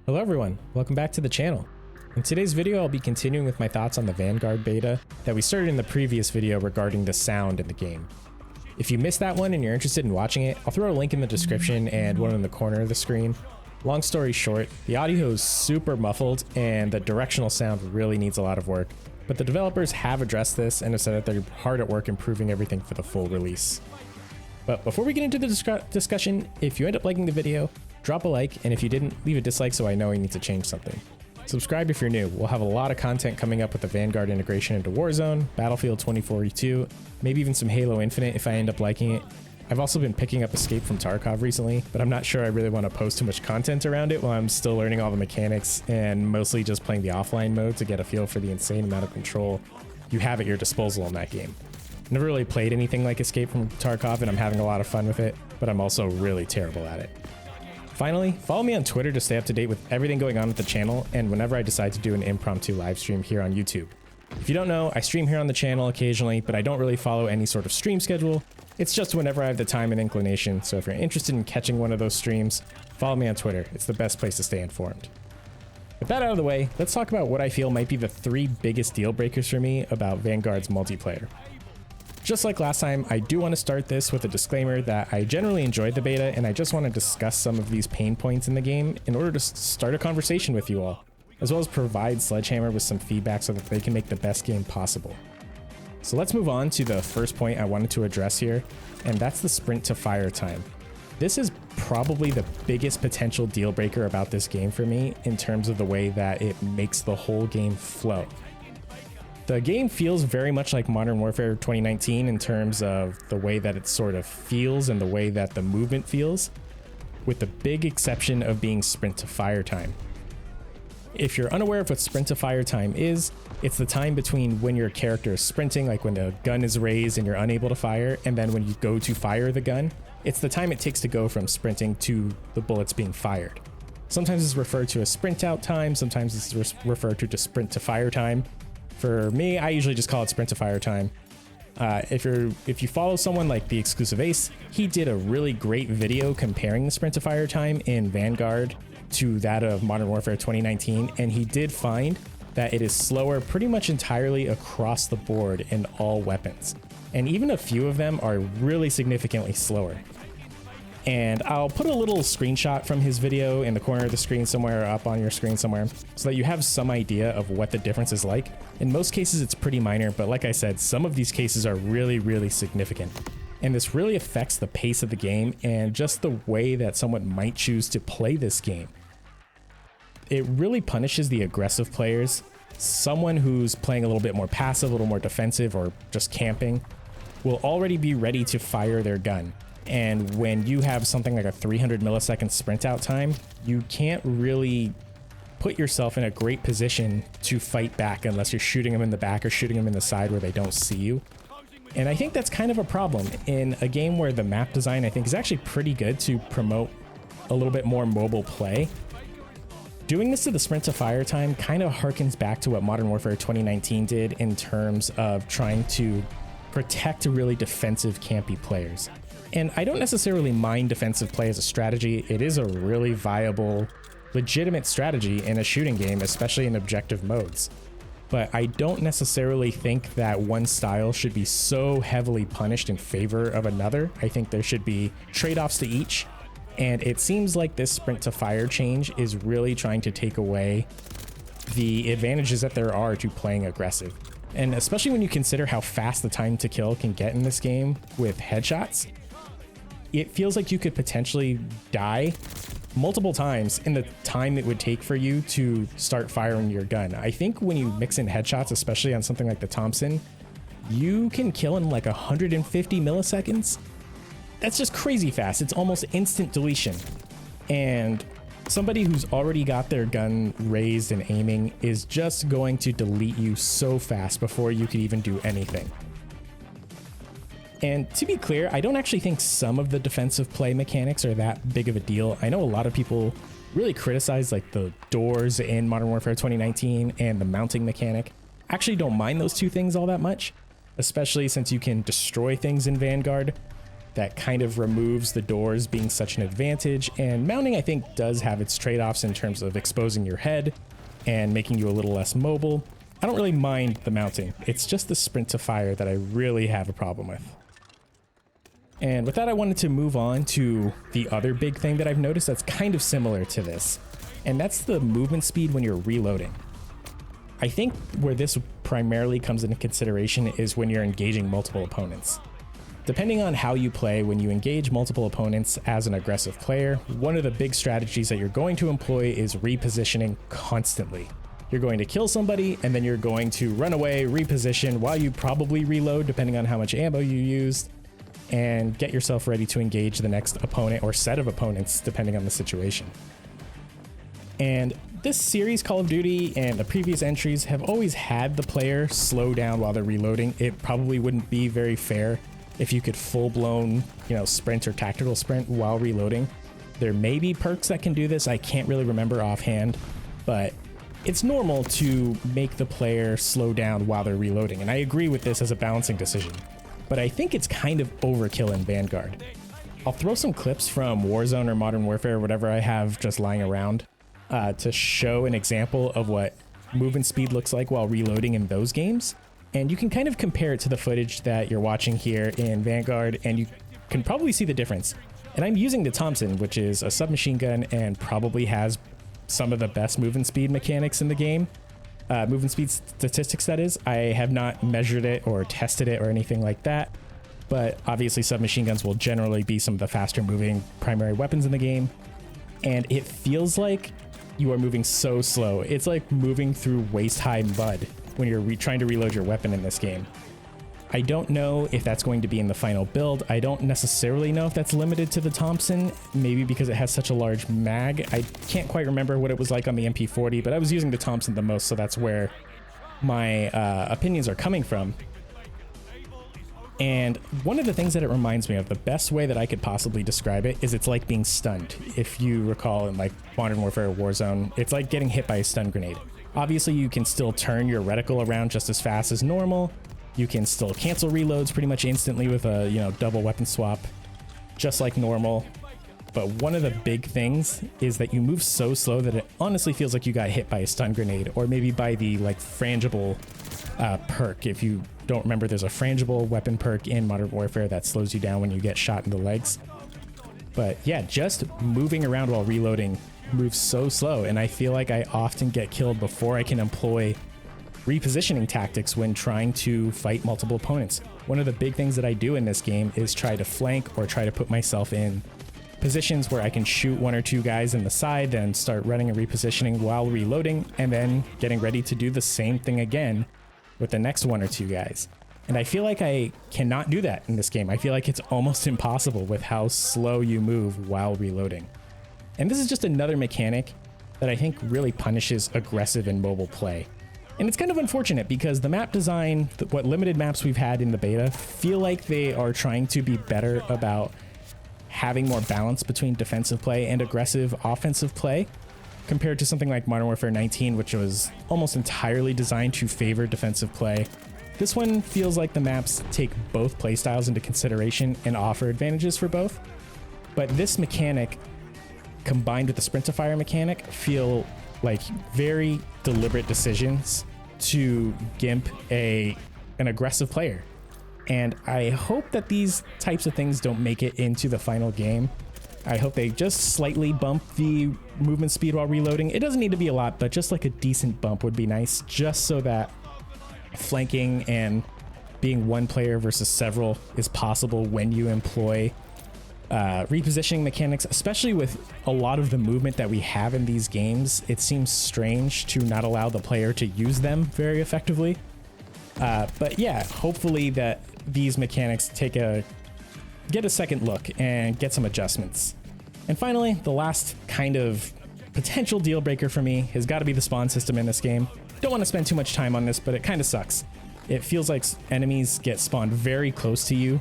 Hello everyone, welcome back to the channel. In today's video I'll be continuing with my thoughts on the Vanguard beta that we started in the previous video regarding the sound in the game. If you missed that one and you're interested in watching it, I'll throw a link in the description and one in the corner of the screen. Long story short, the audio is super muffled and the directional sound really needs a lot of work, but the developers have addressed this and have said that they're hard at work improving everything for the full release. But before we get into the discussion, if you end up liking the video, drop a like, and if you didn't, leave a dislike so I know I need to change something. Subscribe if you're new. We'll have a lot of content coming up with the Vanguard integration into Warzone, Battlefield 2042, maybe even some Halo Infinite if I end up liking it. I've also been picking up Escape from Tarkov recently, but I'm not sure I really want to post too much content around it while I'm still learning all the mechanics and mostly just playing the offline mode to get a feel for the insane amount of control you have at your disposal in that game. I've never really played anything like Escape from Tarkov and I'm having a lot of fun with it, but I'm also really terrible at it. Finally, follow me on Twitter to stay up to date with everything going on with the channel and whenever I decide to do an impromptu live stream here on YouTube. If you don't know, I stream here on the channel occasionally, but I don't really follow any sort of stream schedule. It's just whenever I have the time and inclination, so if you're interested in catching one of those streams, follow me on Twitter. It's the best place to stay informed. With that out of the way, let's talk about what I feel might be the 3 biggest deal breakers for me about Vanguard's multiplayer. Just like last time, I do want to start this with a disclaimer that I generally enjoyed the beta and I just want to discuss some of these pain points in the game in order to start a conversation with you all, as well as provide Sledgehammer with some feedback so that they can make the best game possible. So let's move on to the first point I wanted to address here, and that's the sprint to fire time. This is probably the biggest potential deal breaker about this game for me in terms of the way that it makes the whole game flow. The game feels very much like Modern Warfare 2019 in terms of the way that it sort of feels and the way that the movement feels, with the big exception of being sprint to fire time. If you're unaware of what sprint to fire time is, it's the time between when your character is sprinting, like when the gun is raised and you're unable to fire, and then when you go to fire the gun, it's the time it takes to go from sprinting to the bullets being fired. Sometimes it's referred to as sprint out time, sometimes it's referred to just sprint to fire time. For me, I usually just call it sprint to fire time. If you follow someone like TheXclusiveAce, he did a really great video comparing the sprint to fire time in Vanguard to that of Modern Warfare 2019, and he did find that it is slower pretty much entirely across the board in all weapons. And even a few of them are really significantly slower. And I'll put a little screenshot from his video in the corner of the screen somewhere, or up on your screen somewhere, so that you have some idea of what the difference is like. In most cases, it's pretty minor, but like I said, some of these cases are really, really significant. And this really affects the pace of the game and just the way that someone might choose to play this game. It really punishes the aggressive players. Someone who's playing a little bit more passive, a little more defensive, or just camping will already be ready to fire their gun. And when you have something like a 300 millisecond sprint out time, you can't really put yourself in a great position to fight back unless you're shooting them in the back or shooting them in the side where they don't see you. And I think that's kind of a problem in a game where the map design I think is actually pretty good to promote a little bit more mobile play. Doing this to the sprint to fire time kind of harkens back to what Modern Warfare 2019 did in terms of trying to protect really defensive campy players. And I don't necessarily mind defensive play as a strategy. It is a really viable, legitimate strategy in a shooting game, especially in objective modes. But I don't necessarily think that one style should be so heavily punished in favor of another. I think there should be trade-offs to each. And it seems like this sprint to fire change is really trying to take away the advantages that there are to playing aggressive. And especially when you consider how fast the time to kill can get in this game with headshots, it feels like you could potentially die multiple times in the time it would take for you to start firing your gun. I think when you mix in headshots, especially on something like the Thompson, you can kill in like 150 milliseconds. That's just crazy fast. It's almost instant deletion. And somebody who's already got their gun raised and aiming is just going to delete you so fast before you could even do anything. And to be clear, I don't actually think some of the defensive play mechanics are that big of a deal. I know a lot of people really criticize like the doors in Modern Warfare 2019 and the mounting mechanic. I actually don't mind those two things all that much, especially since you can destroy things in Vanguard. that kind of removes the doors being such an advantage. And mounting, I think, does have its trade-offs in terms of exposing your head and making you a little less mobile. I don't really mind the mounting. It's just the sprint to fire that I really have a problem with. And with that, I wanted to move on to the other big thing that I've noticed that's kind of similar to this, and that's the movement speed when you're reloading. I think where this primarily comes into consideration is when you're engaging multiple opponents. Depending on how you play, when you engage multiple opponents as an aggressive player, one of the big strategies that you're going to employ is repositioning constantly. You're going to kill somebody, and then you're going to run away, reposition while you probably reload, depending on how much ammo you used, and get yourself ready to engage the next opponent or set of opponents, depending on the situation. And this series, Call of Duty, and the previous entries have always had the player slow down while they're reloading. It probably wouldn't be very fair if you could full-blown, sprint or tactical sprint while reloading. There may be perks that can do this. I can't really remember offhand, but it's normal to make the player slow down while they're reloading. And I agree with this as a balancing decision, but I think it's kind of overkill in Vanguard. I'll throw some clips from Warzone or Modern Warfare, whatever I have just lying around, to show an example of what movement speed looks like while reloading in those games. And you can kind of compare it to the footage that you're watching here in Vanguard, and you can probably see the difference. And I'm using the Thompson, which is a submachine gun and probably has some of the best movement speed mechanics in the game. Movement speed statistics, that is. I have not measured it or tested it or anything like that, but obviously submachine guns will generally be some of the faster moving primary weapons in the game. And it feels like you are moving so slow. It's like moving through waist-high mud when you're trying to reload your weapon in this game. I don't know if that's going to be in the final build. I don't necessarily know if that's limited to the Thompson, maybe because it has such a large mag. I can't quite remember what it was like on the MP40, but I was using the Thompson the most, so that's where my opinions are coming from. And one of the things that it reminds me of, the best way that I could possibly describe it, is it's like being stunned. If you recall in like Modern Warfare or Warzone, it's like getting hit by a stun grenade. Obviously you can still turn your reticle around just as fast as normal. You can still cancel reloads pretty much instantly with a double weapon swap, just like normal. But one of the big things is that you move so slow that it honestly feels like you got hit by a stun grenade, or maybe by the like frangible perk. If you don't remember, there's a frangible weapon perk in Modern Warfare that slows you down when you get shot in the legs. But yeah, just moving around while reloading moves so slow, and I feel like I often get killed before I can employ repositioning tactics when trying to fight multiple opponents. One of the big things that I do in this game is try to flank or try to put myself in positions where I can shoot one or two guys in the side, then start running and repositioning while reloading, and then getting ready to do the same thing again with the next one or two guys. And I feel like I cannot do that in this game. I feel like it's almost impossible with how slow you move while reloading. And this is just another mechanic that I think really punishes aggressive and mobile play. And it's kind of unfortunate because the map design, what limited maps we've had in the beta, feel like they are trying to be better about having more balance between defensive play and aggressive offensive play, compared to something like Modern Warfare 19, which was almost entirely designed to favor defensive play. This one feels like the maps take both playstyles into consideration and offer advantages for both. But this mechanic, combined with the sprint to fire mechanic, feel like very deliberate decisions to gimp an aggressive player. And I hope that these types of things don't make it into the final game. I hope they just slightly bump the movement speed while reloading. It doesn't need to be a lot, but just like a decent bump would be nice, just so that flanking and being one player versus several is possible when you employ repositioning mechanics, especially with a lot of the movement that we have in these games. It seems strange to not allow the player to use them very effectively. But yeah, hopefully that these mechanics get a second look and get some adjustments. And finally, the last kind of potential deal breaker for me has got to be the spawn system in this game. Don't want to spend too much time on this, but it kind of sucks. It feels like enemies get spawned very close to you,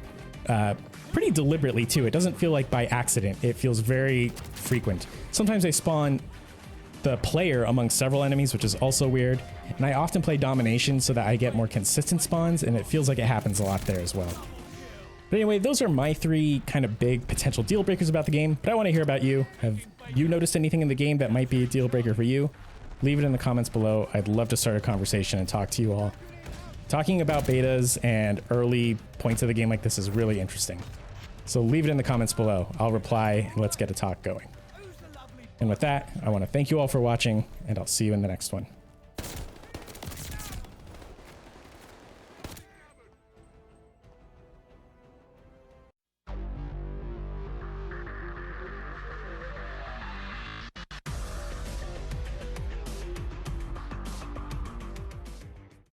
pretty deliberately too. It doesn't feel like by accident. It feels very frequent. Sometimes they spawn the player among several enemies, which is also weird. And I often play domination so that I get more consistent spawns, and it feels like it happens a lot there as well. But anyway, those are my 3 kind of big potential deal breakers about the game, but I want to hear about you. Have you noticed anything in the game that might be a deal breaker for you? Leave it in the comments below. I'd love to start a conversation and talk to you all. Talking about betas and early points of the game like this is really interesting. So leave it in the comments below. I'll reply and let's get a talk going. And with that, I want to thank you all for watching, and I'll see you in the next one.